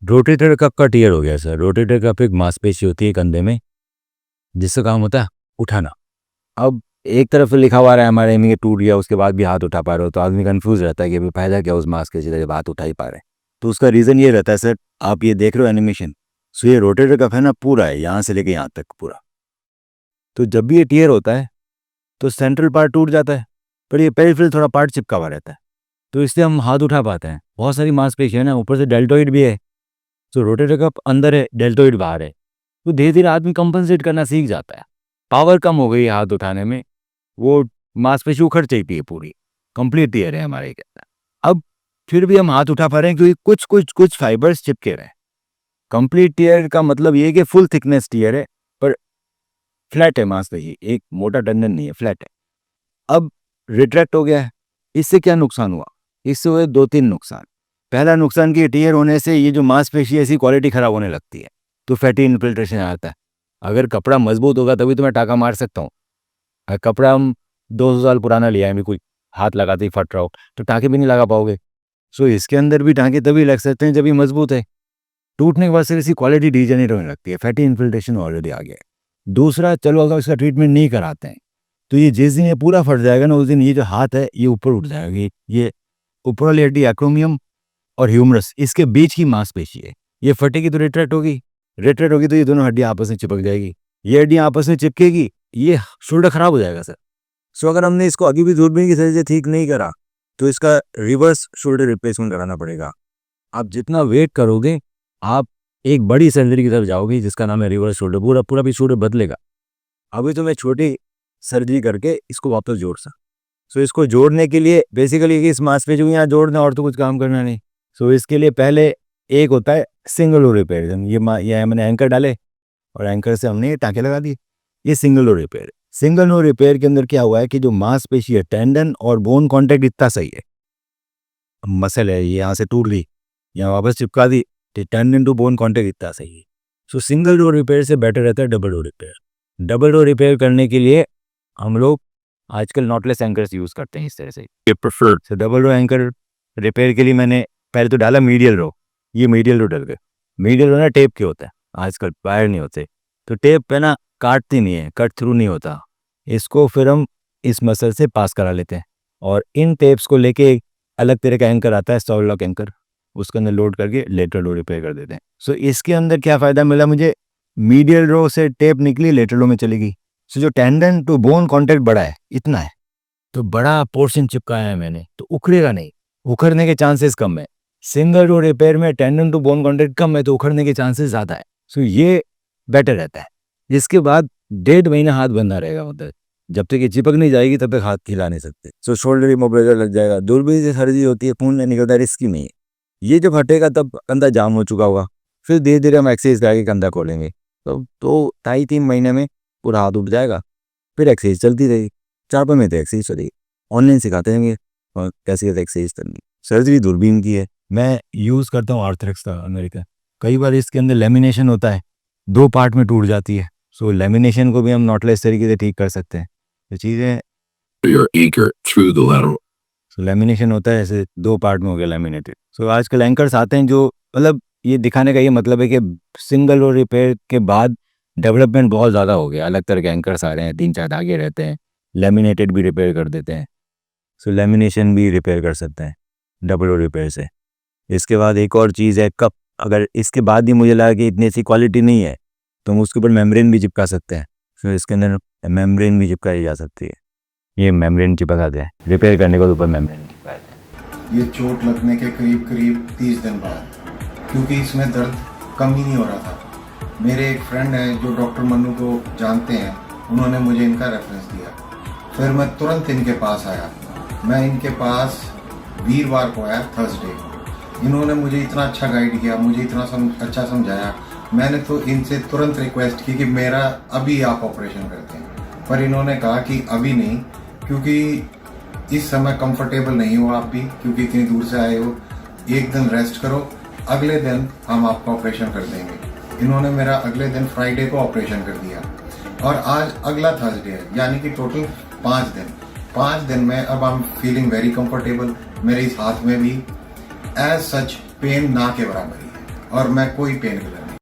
Rotator cuff का tier हो गया सर। रोटेटर कफ एक मांसपेशी होती है कंधे में, जिसका काम होता है उठाना। अब एक तरफ से लिखा हुआ है हमारे एमी के टूट गया, उसके बाद भी हाथ उठा पा रहे हो, तो आदमी कंफ्यूज रहता है कि फायदा क्या उस मांसपेशी का जब हाथ उठा ही पा रहे हैं। तो उसका रीज़न ये रहता है सर, आप ये देख रहे हो एनिमेशन, सो ये रोटेटर कफ है ना, पूरा है यहाँ से लेके यहाँ तक पूरा। तो जब भी ये टियर होता है तो सेंट्रल पार्ट टूट जाता है, पर ये पेरिफेरल थोड़ा पार्ट चिपका हुआ रहता है, तो इसलिए हम हाथ उठा पाते हैं। बहुत सारी मांसपेशी है ना, ऊपर से डेल्टोइड भी है, तो रोटेटर कफ अंदर है, डेल्टोइड बाहर है, तो धीरे धीरे आदमी कंपनसेट करना सीख जाता है। पावर कम हो गई हाथ उठाने में, वो मांसपेशी उखड़ चुकी है पूरी, कंप्लीट टियर है हमारे के अंदर। अब फिर भी हम हाथ उठा पा रहे हैं क्योंकि कुछ कुछ कुछ फाइबर्स चिपके रहे हैं। कंप्लीट टियर का मतलब ये कि फुल थिकनेस टियर है, पर फ्लैट है मांसपेशी, एक मोटा टेंडन नहीं है, फ्लैट है। अब रिट्रैक्ट हो गया है, इससे क्या नुकसान हुआ? इससे हुए 2-3 नुकसान। पहला नुकसान कि टियर होने से ये जो मांसपेशी ऐसी क्वालिटी खराब होने लगती है, तो फैटी इन्फिल्ट्रेशन आता है। अगर कपड़ा मजबूत होगा तभी तो मैं टाँका मार सकता हूँ। अगर कपड़ा हम 200 साल पुराना लिया है, कोई हाथ लगाते ही फट रहा हो, तो टाँके भी नहीं लगा पाओगे। सो इसके अंदर भी टाँके तभी लग सकते हैं जब ये मजबूत है। टूटने के बाद सिर्फ इसकी क्वालिटी डिजेनरेट होने लगती है, फैटी इन्फिल्ट्रेशन ऑलरेडी आ गया है। दूसरा, चलो अगर इसका ट्रीटमेंट नहीं कराते हैं तो ये जिस दिन ये पूरा फट जाएगा ना, उस दिन ये जो हाथ है ये ऊपर उठ जाएगा। ये ऊपर वाली हड्डी एक्रोमियम और ह्यूमरस, इसके बीच की मांसपेशी है, ये फटेगी तो रिट्रैक्ट होगी, रिट्रैक्ट होगी तो ये दोनों हड्डियां आपस में चिपक जाएगी, ये हड्डियां आपस में चिपकेगी, ये शोल्डर खराब हो जाएगा सर। सो अगर हमने इसको अभी भी दूरबीन की तरह से ठीक नहीं करा तो इसका रिवर्स शोल्डर रिप्लेसमेंट कराना पड़ेगा। आप जितना वेट करोगे आप एक बड़ी सर्जरी की तरफ जाओगे जिसका नाम है रिवर्स शोल्डर, पूरा पूरा भी शोल्डर बदलेगा। अभी तो मैं छोटी सर्जरी करके इसको वापस जोड़ सकता। सो इसको जोड़ने के लिए बेसिकली इस मांसपेशी को यहाँ जोड़ना, और तो कुछ काम करना नहीं। सो इसके लिए पहले एक होता है सिंगल लो रिपेयर। ये मैंने एंकर डाले और एंकर से हमने ये टाँके लगा दिए, ये single low repair. Single low repair के अंदर क्या हुआ है कि जो मांसपेशी है, टेंडन और बोन कॉन्टैक्ट इतना सही है, मसल है ये यहाँ से टूट गई, यहाँ वापस चिपका दी, टेंडन टू बोन कॉन्टैक्ट इतना सही है। सो सिंगल रो रिपेयर से बेटर रहता है double row repair. Double row repair करने के लिए हम लोग आजकल नॉटलेस एंकर्स यूज़ करते हैं इस तरह से, ये preferred. So double row anchor repair के लिए मैंने पहले तो डाला मीडियल रो, ये मीडियल रो डल गए। मीडियल रो ना टेप के होता है, आजकल वायर नहीं होते, तो टेप पे ना काटती नहीं है, कट थ्रू नहीं होता। इसको फिर हम इस मसल से पास करा लेते हैं और इन टेप्स को लेके एक अलग तरह का एंकर आता है, सॉलिड लॉक एंकर, उसके अंदर लोड करके लेटरल रो रिपेयर कर देते हैं। सो इसके अंदर क्या फ़ायदा मिला मुझे, मीडियल रो से टेप निकली, लेटरल रो में चली गई। सो जो टेंडन टू बोन कॉन्टैक्ट बड़ा है, इतना है, तो बड़ा पोर्शन चिपकाया है मैंने, तो उखड़ेगा नहीं, उखड़ने के चांसेस कम है। सिंगल रो रिपेयर में टेंडन टू बोन कॉन्टैक्ट कम है, तो उखड़ने के चांसेस ज़्यादा है। सो ये बेटर रहता है। इसके बाद 1.5 महीना हाथ बंधा रहेगा, मतलब जब तक ये चिपक नहीं जाएगी तब तक हाथ हिला नहीं सकते। सो शोल्डर इमोबिलाइजर लग जाएगा। दूरबीन से सर्जरी होती है, खून नहीं निकलता, रिस्की नहीं है। ये जब हटेगा तब कंधा जाम हो चुका होगा, फिर धीरे धीरे हम एक्सरसाइज करके कंधा खोलेंगे, तो 2-2.5-3 महीने में पूरा हाथ उठ जाएगा। फिर एक्सरसाइज चलती रहेगी, 4-5 महीने तक एक्सरसाइज चलेगी। ऑनलाइन सिखाते रहेंगे और कैसे एक्सरसाइज करनी। सर्जरी दूरबीन की है, मैं यूज़ करता हूँ आर्थरेक्स का अमेरिका। कई बार इसके अंदर लेमिनेशन होता है, 2 पार्ट में टूट जाती है। सो लेमिनेशन को भी हम नॉटलेस तरीके से ठीक कर सकते हैं। तो चीज़ें लेमिनेशन होता है, ऐसे 2 पार्ट में हो गया लेमिनेटेड। सो आजकल एंकर्स आते हैं जो, मतलब ये दिखाने का ये मतलब है कि सिंगल रो रिपेयर के बाद डेवलपमेंट बहुत ज़्यादा हो गया, अलग तरह के एंकर्स आ रहे हैं, 3-4 धागे रहते हैं, लेमिनेटेड भी रिपेयर कर देते हैं। सो लेमिनेशन भी रिपेयर कर सकते हैं डबल रो रिपेयर से। इसके बाद एक और चीज़ है कप। अगर इसके बाद भी मुझे लगा कि इतनी सी क्वालिटी नहीं है तो हम उसके ऊपर मेम्ब्रेन भी चिपका सकते हैं। फिर इसके अंदर मेम्ब्रेन भी चिपकाई जा सकती है, ये मेम्ब्रेन चिपकाते हैं रिपेयर करने के ऊपर मेम्ब्रेन चिपकाते हैं। ये चोट लगने के करीब 30 दिन बाद, क्योंकि इसमें दर्द कम ही नहीं हो रहा था। मेरे एक फ्रेंड हैं जो डॉक्टर मन्नू को जानते हैं, उन्होंने मुझे इनका रेफरेंस दिया। फिर मैं तुरंत इनके पास आया। मैं इनके पास वीरवार को आया, थर्सडे को। इन्होंने मुझे इतना अच्छा गाइड किया, मुझे इतना अच्छा समझाया। मैंने तो इनसे तुरंत रिक्वेस्ट की कि मेरा अभी आप ऑपरेशन करते हैं, पर इन्होंने कहा कि अभी नहीं, क्योंकि इस समय कंफर्टेबल नहीं हो आप भी, क्योंकि इतनी दूर से आए हो। एक दिन रेस्ट करो, अगले दिन हम आपका ऑपरेशन कर देंगे। इन्होंने मेरा अगले दिन फ्राइडे को ऑपरेशन कर दिया और आज अगला थर्सडे है, यानी कि टोटल 5 दिन में अब I am feeling very comfortable. मेरे इस हाथ में भी एज सच पेन ना के बराबर ही है और मैं कोई पेन किलर नहीं।